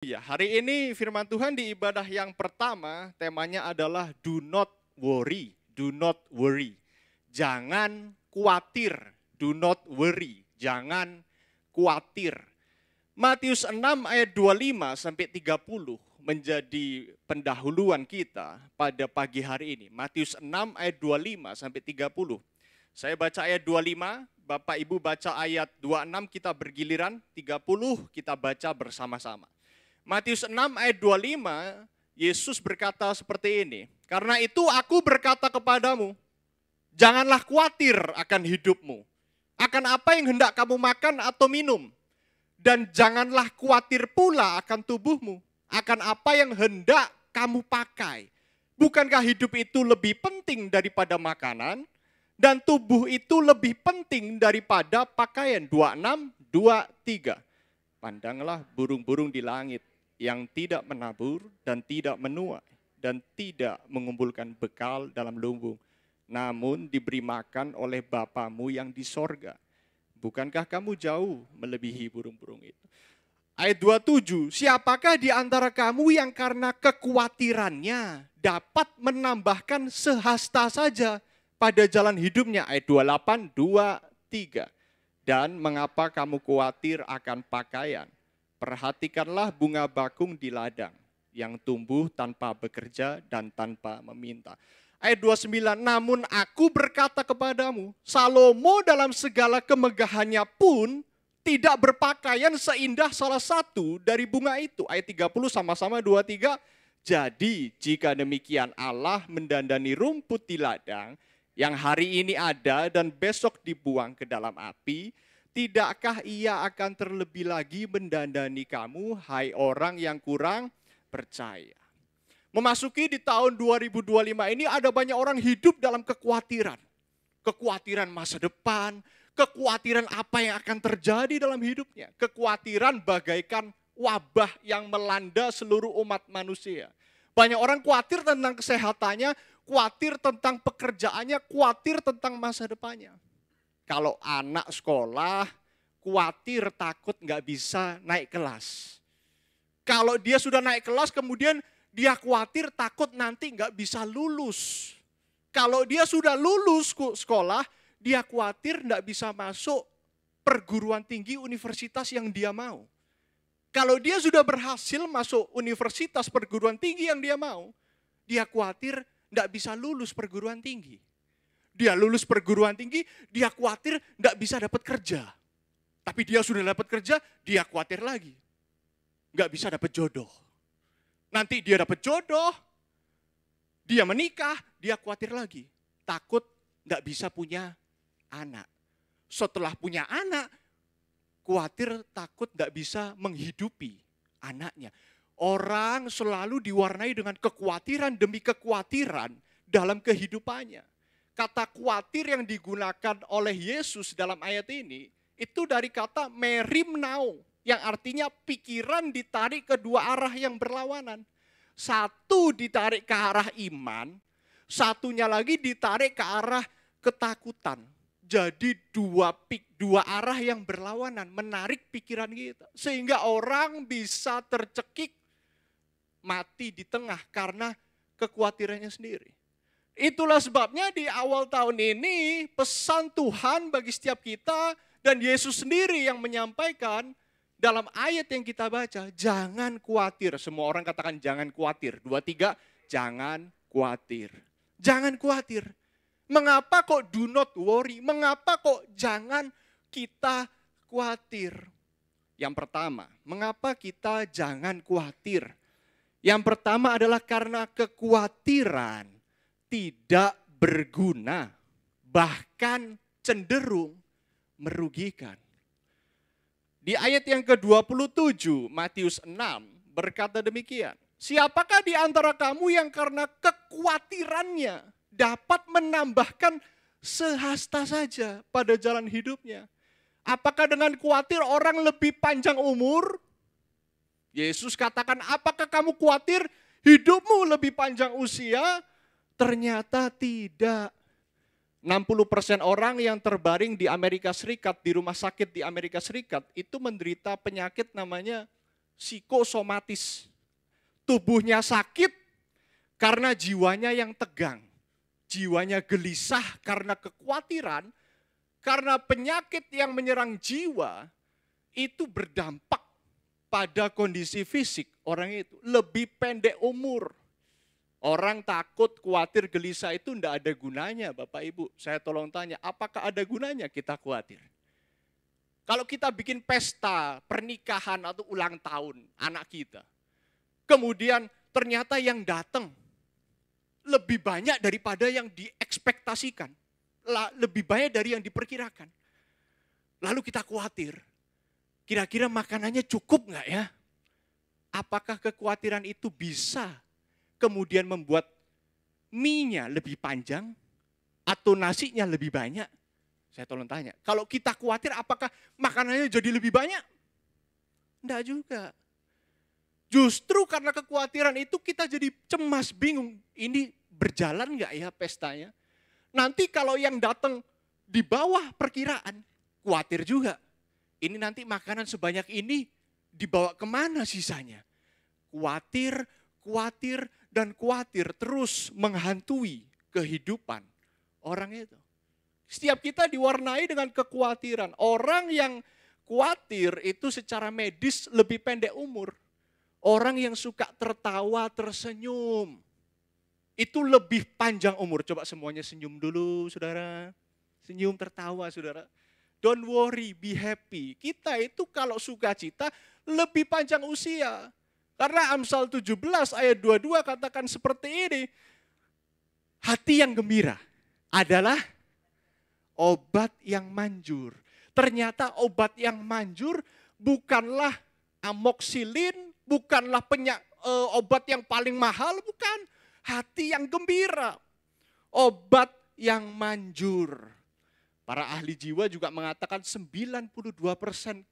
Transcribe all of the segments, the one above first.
Ya, hari ini firman Tuhan di ibadah yang pertama temanya adalah do not worry, do not worry. Jangan khawatir, do not worry, jangan khawatir. Matius 6 ayat 25 sampai 30 menjadi pendahuluan kita pada pagi hari ini. Matius 6 ayat 25 sampai 30. Saya baca ayat 25, Bapak Ibu baca ayat 26, kita bergiliran, 30 kita baca bersama-sama. Matius 6 ayat 25, Yesus berkata seperti ini, "Karena itu aku berkata kepadamu, janganlah khawatir akan hidupmu, akan apa yang hendak kamu makan atau minum, dan janganlah khawatir pula akan tubuhmu, akan apa yang hendak kamu pakai. Bukankah hidup itu lebih penting daripada makanan, dan tubuh itu lebih penting daripada pakaian?" 26, 23. Pandanglah burung-burung di langit yang tidak menabur dan tidak menuai dan tidak mengumpulkan bekal dalam lumbung, namun diberi makan oleh Bapamu yang di sorga. Bukankah kamu jauh melebihi burung-burung itu? Ayat 27, siapakah di antara kamu yang karena kekhawatirannya dapat menambahkan sehasta saja pada jalan hidupnya? Ayat 28, 23. Dan mengapa kamu khawatir akan pakaian? Perhatikanlah bunga bakung di ladang yang tumbuh tanpa bekerja dan tanpa meminta. Ayat 29, namun aku berkata kepadamu, Salomo dalam segala kemegahannya pun tidak berpakaian seindah salah satu dari bunga itu. Ayat 30 sama-sama 23, jadi jika demikian Allah mendandani rumput di ladang yang hari ini ada dan besok dibuang ke dalam api, tidakkah ia akan terlebih lagi mendandani kamu, hai orang yang kurang percaya? Memasuki di tahun 2025 ini ada banyak orang hidup dalam kekhawatiran. Kekhawatiran masa depan, kekhawatiran apa yang akan terjadi dalam hidupnya. Kekhawatiran bagaikan wabah yang melanda seluruh umat manusia. Banyak orang khawatir tentang kesehatannya, khawatir tentang pekerjaannya, khawatir tentang masa depannya. Kalau anak sekolah, khawatir takut nggak bisa naik kelas. Kalau dia sudah naik kelas, kemudian dia khawatir takut nanti nggak bisa lulus. Kalau dia sudah lulus sekolah, dia khawatir nggak bisa masuk perguruan tinggi universitas yang dia mau. Kalau dia sudah berhasil masuk universitas perguruan tinggi yang dia mau, dia khawatir nggak bisa lulus perguruan tinggi. Dia lulus perguruan tinggi, dia khawatir nggak bisa dapat kerja. Tapi dia sudah dapat kerja, dia khawatir lagi. Nggak bisa dapat jodoh. Nanti dia dapat jodoh, dia menikah, dia khawatir lagi. Takut nggak bisa punya anak. Setelah punya anak, khawatir takut nggak bisa menghidupi anaknya. Orang selalu diwarnai dengan kekhawatiran demi kekhawatiran dalam kehidupannya. Kata khawatir yang digunakan oleh Yesus dalam ayat ini, itu dari kata merimnao, yang artinya pikiran ditarik ke dua arah yang berlawanan. Satu ditarik ke arah iman, satunya lagi ditarik ke arah ketakutan. Jadi dua arah yang berlawanan, menarik pikiran kita. Sehingga orang bisa tercekik, mati di tengah karena kekhawatirannya sendiri. Itulah sebabnya di awal tahun ini pesan Tuhan bagi setiap kita dan Yesus sendiri yang menyampaikan dalam ayat yang kita baca, jangan khawatir. Semua orang katakan jangan khawatir. 2, 3, jangan khawatir. Jangan khawatir. Mengapa kok do not worry? Mengapa kok jangan kita khawatir? Yang pertama, mengapa kita jangan khawatir? Yang pertama adalah karena kekhawatiran tidak berguna, bahkan cenderung merugikan. Di ayat yang ke-27, Matius 6 berkata demikian, siapakah di antara kamu yang karena kekhawatirannya dapat menambahkan sehasta saja pada jalan hidupnya? Apakah dengan khawatir orang lebih panjang umur? Yesus katakan, apakah kamu khawatir hidupmu lebih panjang usia? Ternyata tidak. 60% orang yang terbaring di Amerika Serikat, di rumah sakit di Amerika Serikat, itu menderita penyakit namanya psikosomatis. Tubuhnya sakit karena jiwanya yang tegang. Jiwanya gelisah karena kekhawatiran, karena penyakit yang menyerang jiwa itu berdampak pada kondisi fisik orang itu. Lebih pendek umur. Orang takut, khawatir, gelisah itu tidak ada gunanya Bapak Ibu. Saya tolong tanya, apakah ada gunanya kita khawatir? Kalau kita bikin pesta, pernikahan atau ulang tahun anak kita. Kemudian ternyata yang datang lebih banyak daripada yang diekspektasikan. Lebih banyak dari yang diperkirakan. Lalu kita khawatir, kira-kira makanannya cukup nggak ya? Apakah kekhawatiran itu bisa kemudian membuat mie-nya lebih panjang atau nasinya lebih banyak? Saya tolong tanya, kalau kita khawatir apakah makanannya jadi lebih banyak? Enggak juga. Justru karena kekhawatiran itu kita jadi cemas, bingung. Ini berjalan nggak ya pestanya? Nanti kalau yang datang di bawah perkiraan, khawatir juga. Ini nanti makanan sebanyak ini dibawa kemana sisanya? Khawatir, dan khawatir terus menghantui kehidupan orang itu. Setiap kita diwarnai dengan kekhawatiran. Orang yang khawatir itu secara medis lebih pendek umur. Orang yang suka tertawa, tersenyum, itu lebih panjang umur. Coba semuanya senyum dulu, saudara. Senyum, tertawa, saudara. Don't worry, be happy. Kita itu kalau sukacita lebih panjang usia. Karena Amsal 17 ayat 22 katakan seperti ini. Hati yang gembira adalah obat yang manjur. Ternyata obat yang manjur bukanlah amoksilin, bukanlah obat yang paling mahal, bukan. Hati yang gembira, obat yang manjur. Para ahli jiwa juga mengatakan 92%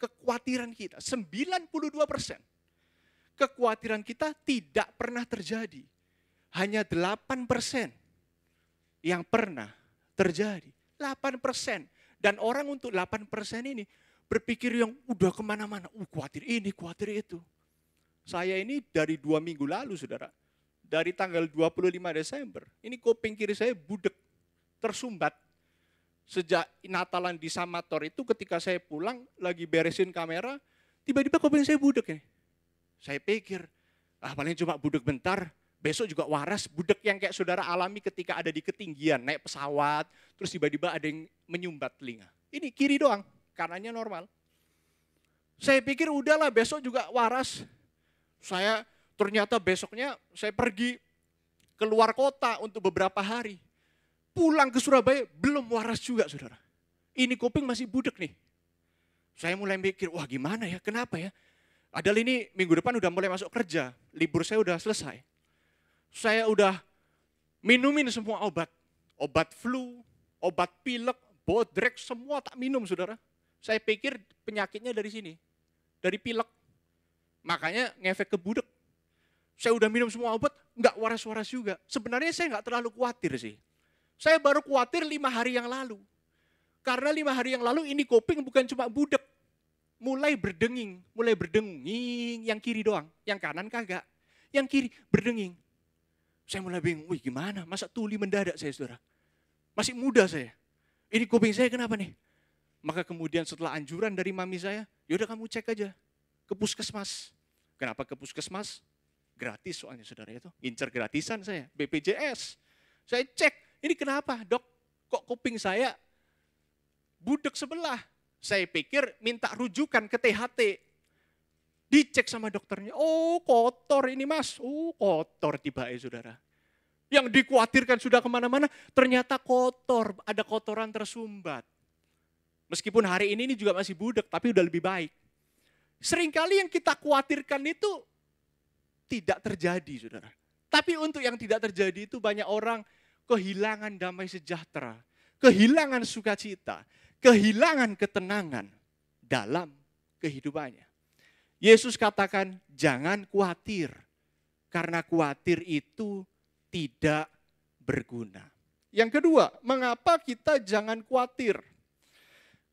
kekhawatiran kita, 92%. Kekhawatiran kita tidak pernah terjadi. Hanya 8% yang pernah terjadi. 8%. Dan orang untuk 8% ini berpikir yang udah kemana-mana. Khawatir ini, khawatir itu. Saya ini dari 2 minggu lalu, saudara. Dari tanggal 25 Desember. Ini kuping kiri saya budek, tersumbat. Sejak Natalan di Samator itu ketika saya pulang, lagi beresin kamera, tiba-tiba kuping saya budek ya. Saya pikir, paling cuma budek bentar, besok juga waras. Budek yang kayak saudara alami ketika ada di ketinggian, naik pesawat, terus tiba-tiba ada yang menyumbat telinga. Ini kiri doang, kanannya normal. Saya pikir udahlah besok juga waras. Saya ternyata besoknya saya pergi keluar kota untuk beberapa hari. Pulang ke Surabaya belum waras juga saudara. Ini kuping masih budek nih. Saya mulai mikir, wah gimana ya, kenapa ya? Padahal ini minggu depan udah mulai masuk kerja, libur saya udah selesai. Saya udah minumin semua obat. Obat flu, obat pilek, bodrek, semua tak minum saudara. Saya pikir penyakitnya dari sini, dari pilek. Makanya ngefek ke budek. Saya udah minum semua obat, nggak waras-waras juga. Sebenarnya saya nggak terlalu khawatir sih. Saya baru khawatir 5 hari yang lalu. Karena 5 hari yang lalu ini kuping bukan cuma budek. Mulai berdenging, yang kiri doang, yang kanan kagak. Yang kiri berdenging. Saya mulai bingung, wih gimana, masa tuli mendadak saya saudara. Masih muda saya, ini kuping saya kenapa nih? Maka kemudian setelah anjuran dari mami saya, yaudah kamu cek aja ke puskesmas. Kenapa ke puskesmas? Gratis soalnya saudara itu, incer gratisan saya, BPJS. Saya cek, ini kenapa dok, kok kuping saya budek sebelah? Saya pikir minta rujukan ke THT. Dicek sama dokternya, oh kotor ini mas. Oh kotor tiba saudara. Yang dikhawatirkan sudah kemana-mana, ternyata kotor. Ada kotoran tersumbat. Meskipun hari ini juga masih budek, tapi udah lebih baik. Seringkali yang kita khawatirkan itu tidak terjadi saudara. Tapi untuk yang tidak terjadi itu banyak orang kehilangan damai sejahtera. Kehilangan sukacita. Kehilangan ketenangan dalam kehidupannya. Yesus katakan jangan khawatir, karena khawatir itu tidak berguna. Yang kedua, mengapa kita jangan khawatir?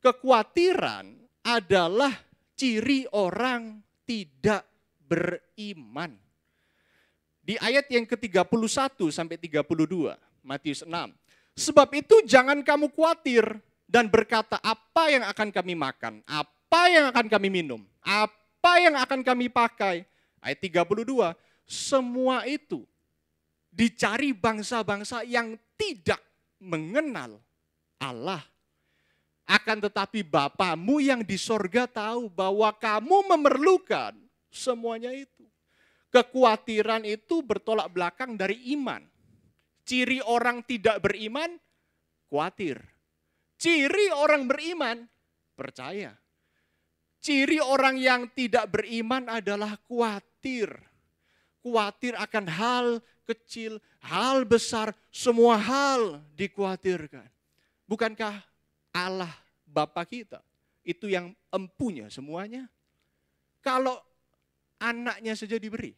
Kekhawatiran adalah ciri orang tidak beriman. Di ayat yang ke-31 sampai 32, Matius 6. Sebab itu jangan kamu khawatir dan berkata apa yang akan kami makan, apa yang akan kami minum, apa yang akan kami pakai. Ayat 32, semua itu dicari bangsa-bangsa yang tidak mengenal Allah. Akan tetapi Bapamu yang di sorga tahu bahwa kamu memerlukan semuanya itu. Kekhawatiran itu bertolak belakang dari iman. Ciri orang tidak beriman, khawatir. Ciri orang beriman, percaya. Ciri orang yang tidak beriman adalah khawatir. Khawatir akan hal kecil, hal besar, semua hal dikhawatirkan. Bukankah Allah Bapa kita itu yang empunya semuanya? Kalau anaknya saja diberi,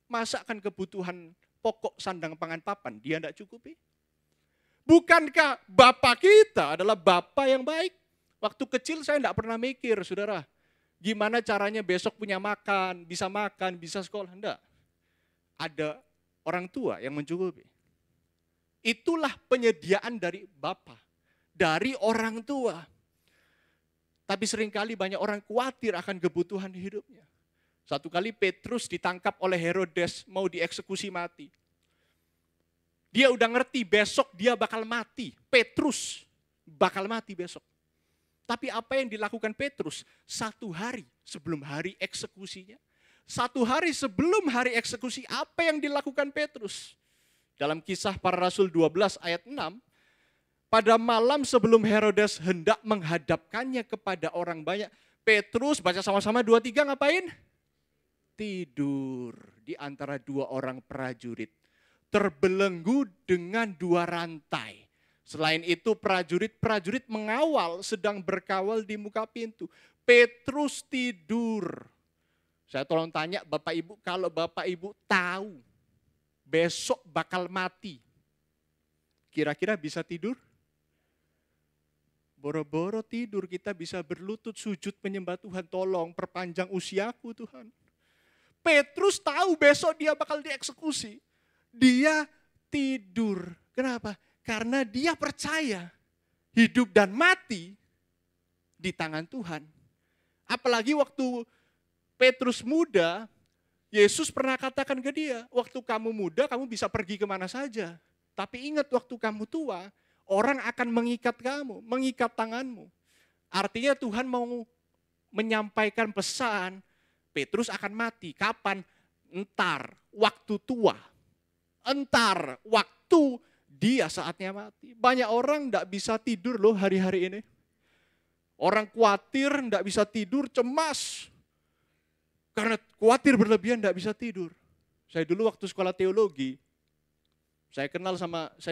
masa kan kebutuhan pokok sandang pangan papan dia tidak cukupi? Bukankah Bapa kita adalah Bapa yang baik? Waktu kecil saya tidak pernah mikir, saudara, gimana caranya besok punya makan, bisa sekolah. Tidak. Ada orang tua yang mencukupi. Itulah penyediaan dari Bapa, dari orang tua. Tapi seringkali banyak orang khawatir akan kebutuhan hidupnya. Satu kali Petrus ditangkap oleh Herodes, mau dieksekusi mati. Dia udah ngerti besok dia bakal mati. Petrus bakal mati besok. Tapi apa yang dilakukan Petrus? 1 hari sebelum hari eksekusinya. 1 hari sebelum hari eksekusi, apa yang dilakukan Petrus? Dalam Kisah Para Rasul 12 ayat 6, pada malam sebelum Herodes hendak menghadapkannya kepada orang banyak, Petrus, baca sama-sama 2-3, ngapain? Tidur di antara 2 orang prajurit. Terbelenggu dengan 2 rantai. Selain itu prajurit-prajurit mengawal, sedang berkawal di muka pintu. Petrus tidur. Saya tolong tanya Bapak Ibu, kalau Bapak Ibu tahu besok bakal mati, kira-kira bisa tidur? Boro-boro tidur kita bisa berlutut sujud menyembah Tuhan, tolong perpanjang usiaku Tuhan. Petrus tahu besok dia bakal dieksekusi. Dia tidur. Kenapa? Karena dia percaya hidup dan mati di tangan Tuhan. Apalagi waktu Petrus muda, Yesus pernah katakan ke dia, waktu kamu muda kamu bisa pergi kemana saja. Tapi ingat waktu kamu tua, orang akan mengikat kamu, mengikat tanganmu. Artinya Tuhan mau menyampaikan pesan, Petrus akan mati. Kapan? Entar, waktu tua. Entar, waktu dia saatnya mati. Banyak orang tidak bisa tidur loh hari-hari ini. Orang khawatir, tidak bisa tidur, cemas. Karena khawatir berlebihan, tidak bisa tidur. Saya dulu waktu sekolah teologi, saya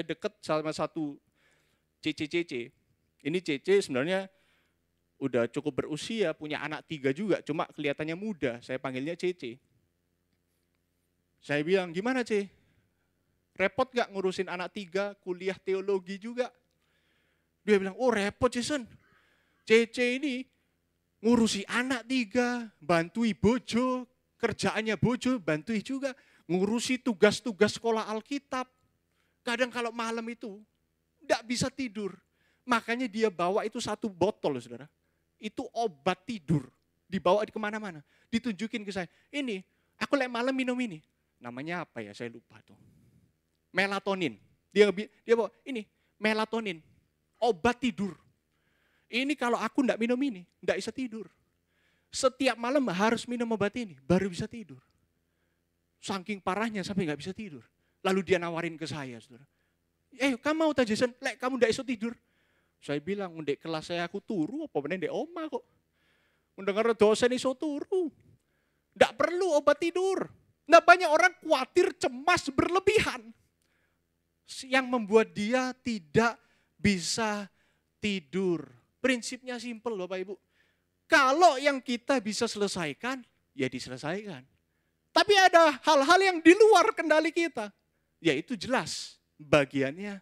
dekat sama satu Cece. Ini Cece sebenarnya udah cukup berusia, punya anak 3 juga, cuma kelihatannya muda, saya panggilnya Cece. Saya bilang, gimana Ce? Repot gak ngurusin anak 3, kuliah teologi juga? Dia bilang, oh repot Jason. Cece ini ngurusi anak 3, bantui bojo, kerjaannya bojo, bantui juga. Ngurusi tugas-tugas sekolah Alkitab. Kadang kalau malam itu, gak bisa tidur. Makanya dia bawa itu 1 botol, saudara. Itu obat tidur. Dibawa kemana-mana. Ditunjukin ke saya, ini, aku malam minum ini. Namanya apa ya, saya lupa tuh. Melatonin. Dia bawa, ini, melatonin. Obat tidur. Ini kalau aku enggak minum ini, enggak bisa tidur. Setiap malam harus minum obat ini, baru bisa tidur. Saking parahnya sampai enggak bisa tidur. Lalu dia nawarin ke saya, saudara. Kamu mau tak Jason? Kamu enggak bisa tidur. Saya bilang, ndek kelas saya aku turu, apa bener ndek oma kok. Mendengar dosen iso turu. Enggak perlu obat tidur. Nah banyak orang khawatir, cemas, berlebihan. Yang membuat dia tidak bisa tidur. Prinsipnya simpel Bapak Ibu. Kalau yang kita bisa selesaikan, ya diselesaikan. Tapi ada hal-hal yang di luar kendali kita. Yaitu jelas bagiannya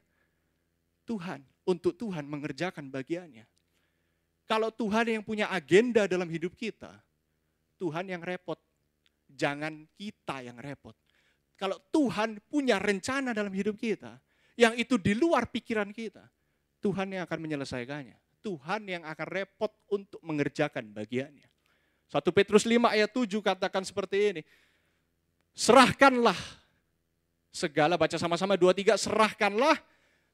Tuhan. Untuk Tuhan mengerjakan bagiannya. Kalau Tuhan yang punya agenda dalam hidup kita, Tuhan yang repot. jangan kita yang repot. Kalau Tuhan punya rencana dalam hidup kita, yang itu di luar pikiran kita, Tuhan yang akan menyelesaikannya. Tuhan yang akan repot untuk mengerjakan bagiannya. 1 Petrus 5 ayat 7 katakan seperti ini. Serahkanlah segala, baca sama-sama 2-3, serahkanlah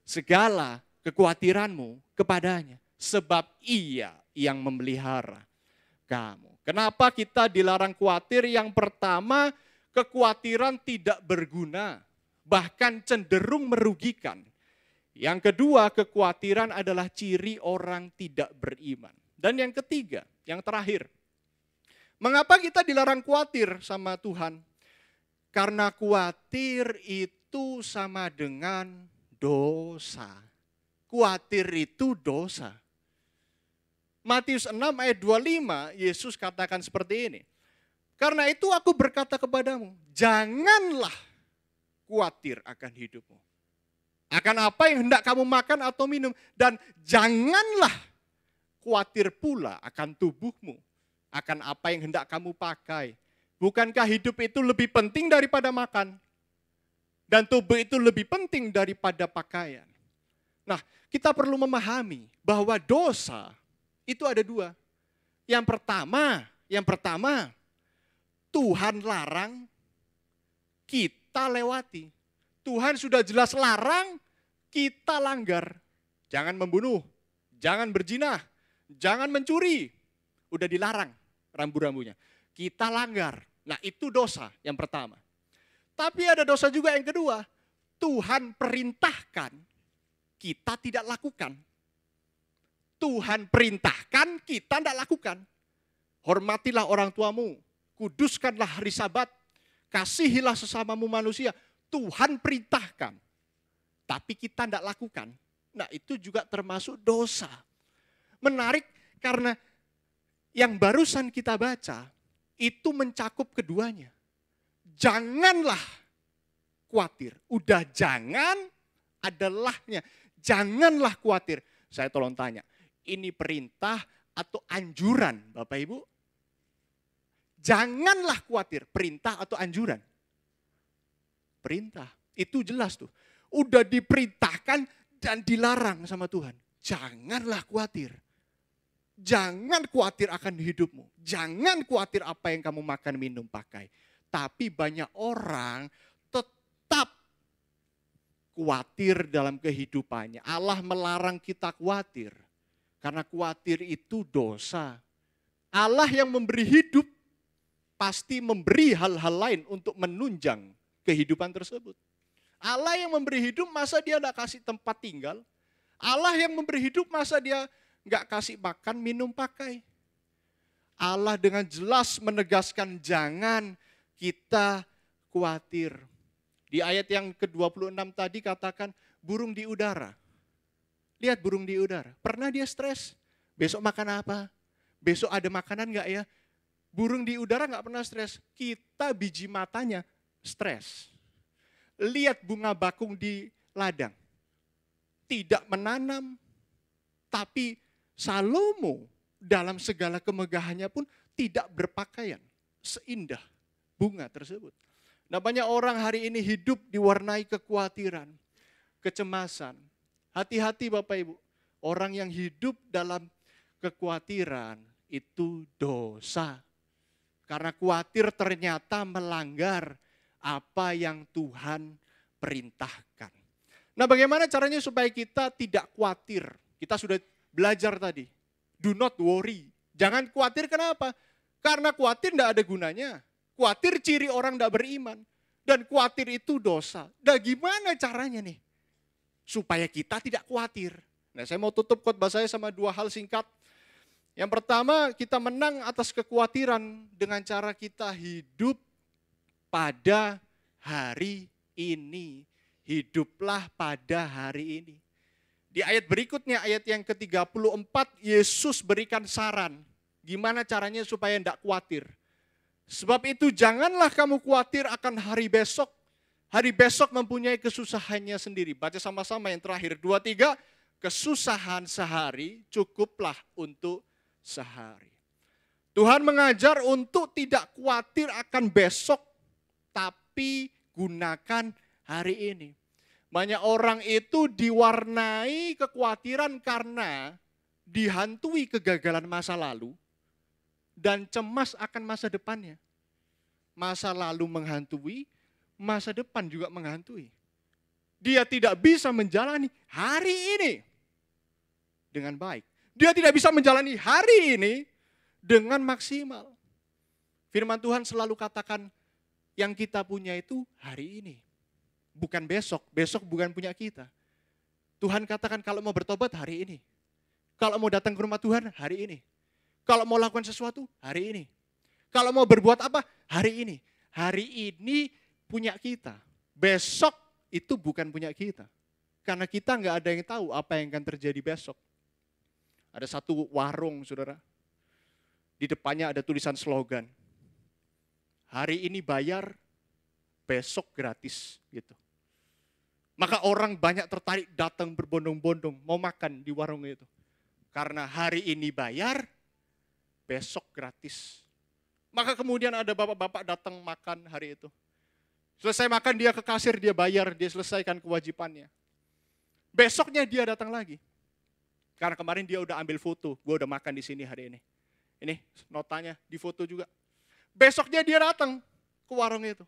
segala kekhawatiranmu kepadanya. Sebab ia yang memelihara kamu. Kenapa kita dilarang khawatir? Yang pertama, kekhawatiran tidak berguna, bahkan cenderung merugikan. Yang kedua, kekhawatiran adalah ciri orang tidak beriman. Dan yang ketiga, yang terakhir, mengapa kita dilarang khawatir sama Tuhan? Karena khawatir itu sama dengan dosa. Khawatir itu dosa. Matius 6 ayat 25, Yesus katakan seperti ini. Karena itu aku berkata kepadamu, janganlah khawatir akan hidupmu. Akan apa yang hendak kamu makan atau minum. Dan janganlah khawatir pula akan tubuhmu. Akan apa yang hendak kamu pakai. Bukankah hidup itu lebih penting daripada makan? Dan tubuh itu lebih penting daripada pakaian. Nah, kita perlu memahami bahwa dosa itu ada dua. Yang pertama, Tuhan larang, kita lewati. Tuhan sudah jelas larang, kita langgar. Jangan membunuh, jangan berzina, jangan mencuri. Udah dilarang rambu-rambunya. Kita langgar. Nah, itu dosa yang pertama. Tapi ada dosa juga yang kedua. Tuhan perintahkan, kita tidak lakukan. Tuhan perintahkan, kita tidak lakukan. Hormatilah orang tuamu, kuduskanlah hari Sabat, kasihilah sesamamu manusia. Tuhan perintahkan, tapi kita tidak lakukan. Nah, itu juga termasuk dosa. Menarik karena yang barusan kita baca, itu mencakup keduanya. Janganlah khawatir. Udah jangan adalahnya. Janganlah khawatir. Saya tolong tanya, ini perintah atau anjuran Bapak Ibu? Janganlah khawatir, perintah atau anjuran? Perintah, itu jelas tuh. Udah diperintahkan dan dilarang sama Tuhan. Janganlah khawatir. Jangan khawatir akan hidupmu. Jangan khawatir apa yang kamu makan, minum, pakai. Tapi banyak orang tetap khawatir dalam kehidupannya. Allah melarang kita khawatir. Karena khawatir itu dosa. Allah yang memberi hidup pasti memberi hal-hal lain untuk menunjang kehidupan tersebut. Allah yang memberi hidup, masa dia tidak kasih tempat tinggal? Allah yang memberi hidup, masa dia nggak kasih makan, minum, pakai? Allah dengan jelas menegaskan jangan kita khawatir. Di ayat yang ke-26 tadi katakan burung di udara. Lihat burung di udara. Pernah dia stres? Besok makan apa? Besok ada makanan nggak ya? Burung di udara nggak pernah stres. Kita biji matanya stres. Lihat bunga bakung di ladang. Tidak menanam, tapi Salomo dalam segala kemegahannya pun tidak berpakaian seindah bunga tersebut. Nah, banyak orang hari ini hidup diwarnai kekhawatiran, kecemasan. Hati-hati Bapak Ibu, orang yang hidup dalam kekhawatiran itu dosa. Karena khawatir ternyata melanggar apa yang Tuhan perintahkan. Nah, bagaimana caranya supaya kita tidak khawatir? Kita sudah belajar tadi, do not worry. Jangan khawatir, kenapa? Karena khawatir tidak ada gunanya. Khawatir ciri orang tidak beriman. Dan khawatir itu dosa. Nah, gimana caranya nih? Supaya kita tidak khawatir. Nah, saya mau tutup khotbah saya sama dua hal singkat. Yang pertama, kita menang atas kekhawatiran dengan cara kita hidup pada hari ini. Hiduplah pada hari ini. Di ayat berikutnya, ayat yang ke-34, Yesus berikan saran. Gimana caranya supaya tidak khawatir. Sebab itu janganlah kamu khawatir akan hari besok. Hari besok mempunyai kesusahannya sendiri. Baca sama-sama yang terakhir. 2, 3, kesusahan sehari cukuplah untuk sehari. Tuhan mengajar untuk tidak khawatir akan besok, tapi gunakan hari ini. Banyak orang itu diwarnai kekhawatiran karena dihantui kegagalan masa lalu dan cemas akan masa depannya. Masa lalu menghantui, masa depan juga menghantui. Dia tidak bisa menjalani hari ini dengan baik. Dia tidak bisa menjalani hari ini dengan maksimal. Firman Tuhan selalu katakan, yang kita punya itu hari ini. Bukan besok, besok bukan punya kita. Tuhan katakan kalau mau bertobat hari ini. Kalau mau datang ke rumah Tuhan hari ini. Kalau mau lakukan sesuatu hari ini. Kalau mau berbuat apa hari ini. Hari ini punya kita. Besok itu bukan punya kita. Karena kita nggak ada yang tahu apa yang akan terjadi besok. Ada satu warung, saudara. Di depannya ada tulisan slogan. Hari ini bayar, besok gratis. Gitu. Maka orang banyak tertarik datang berbondong-bondong mau makan di warung itu. Karena hari ini bayar, besok gratis. Maka kemudian ada bapak-bapak datang makan hari itu. Selesai makan dia ke kasir, dia bayar, dia selesaikan kewajibannya. Besoknya dia datang lagi. Karena kemarin dia udah ambil foto, gue udah makan di sini hari ini. Ini notanya, di foto juga. Besoknya dia datang ke warung itu.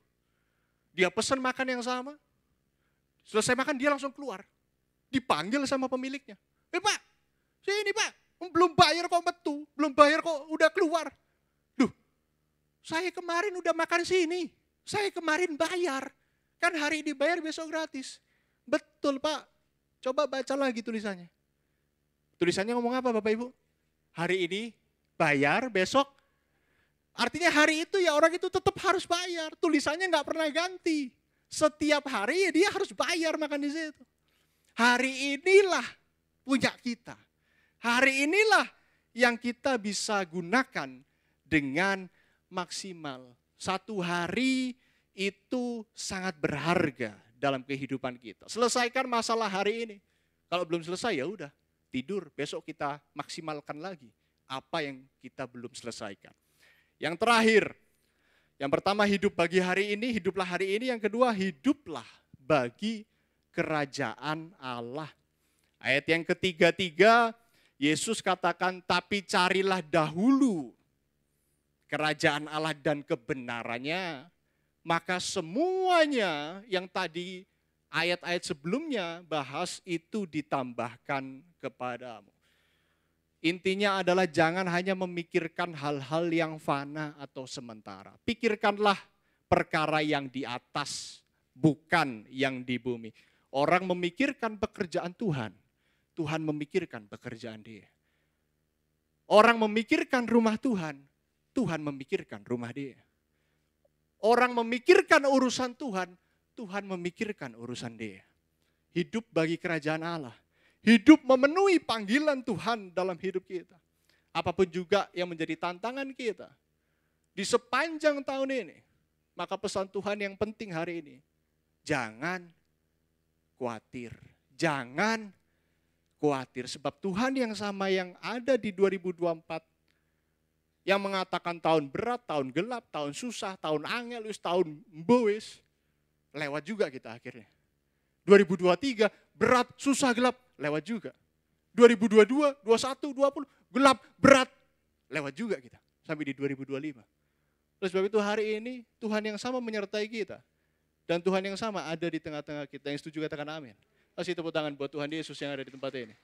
Dia pesan makan yang sama. Selesai makan dia langsung keluar. Dipanggil sama pemiliknya. Pak, sini Pak, belum bayar kok metu, belum bayar kok udah keluar. Duh, saya kemarin udah makan sini, saya kemarin bayar. Kan hari ini bayar besok gratis. Betul Pak, coba baca lagi tulisannya. Tulisannya ngomong apa Bapak Ibu? Hari ini bayar, besok. Artinya hari itu ya orang itu tetap harus bayar. Tulisannya nggak pernah ganti. Setiap hari ya dia harus bayar makan di situ. Hari inilah punya kita. Hari inilah yang kita bisa gunakan dengan maksimal. Satu hari itu sangat berharga dalam kehidupan kita. Selesaikan masalah hari ini. Kalau belum selesai ya udah. Tidur, besok kita maksimalkan lagi apa yang kita belum selesaikan. Yang terakhir, yang pertama hidup bagi hari ini, hiduplah hari ini. Yang kedua, hiduplah bagi kerajaan Allah. Ayat yang ketiga, Yesus katakan, tapi carilah dahulu kerajaan Allah dan kebenarannya, maka semuanya yang tadi ayat-ayat sebelumnya bahas itu ditambahkan kepadamu. Intinya adalah jangan hanya memikirkan hal-hal yang fana atau sementara. Pikirkanlah perkara yang di atas, bukan yang di bumi. Orang memikirkan pekerjaan Tuhan, Tuhan memikirkan pekerjaan dia. Orang memikirkan rumah Tuhan, Tuhan memikirkan rumah dia. Orang memikirkan urusan Tuhan, Tuhan memikirkan urusan dia. Hidup bagi kerajaan Allah. Hidup memenuhi panggilan Tuhan dalam hidup kita. Apapun juga yang menjadi tantangan kita. Di sepanjang tahun ini. Maka pesan Tuhan yang penting hari ini. Jangan khawatir. Jangan khawatir. Sebab Tuhan yang sama yang ada di 2024. Yang mengatakan tahun berat, tahun gelap, tahun susah, tahun angel, tahun mboes. Lewat juga kita akhirnya. 2023 berat, susah, gelap, lewat juga. 2022, 21, 20, gelap, berat, lewat juga kita. Sampai di 2025. Oleh sebab itu hari ini Tuhan yang sama menyertai kita. Dan Tuhan yang sama ada di tengah-tengah kita. Yang setuju katakan amin. Kasih tepuk tangan buat Tuhan Yesus yang ada di tempat ini.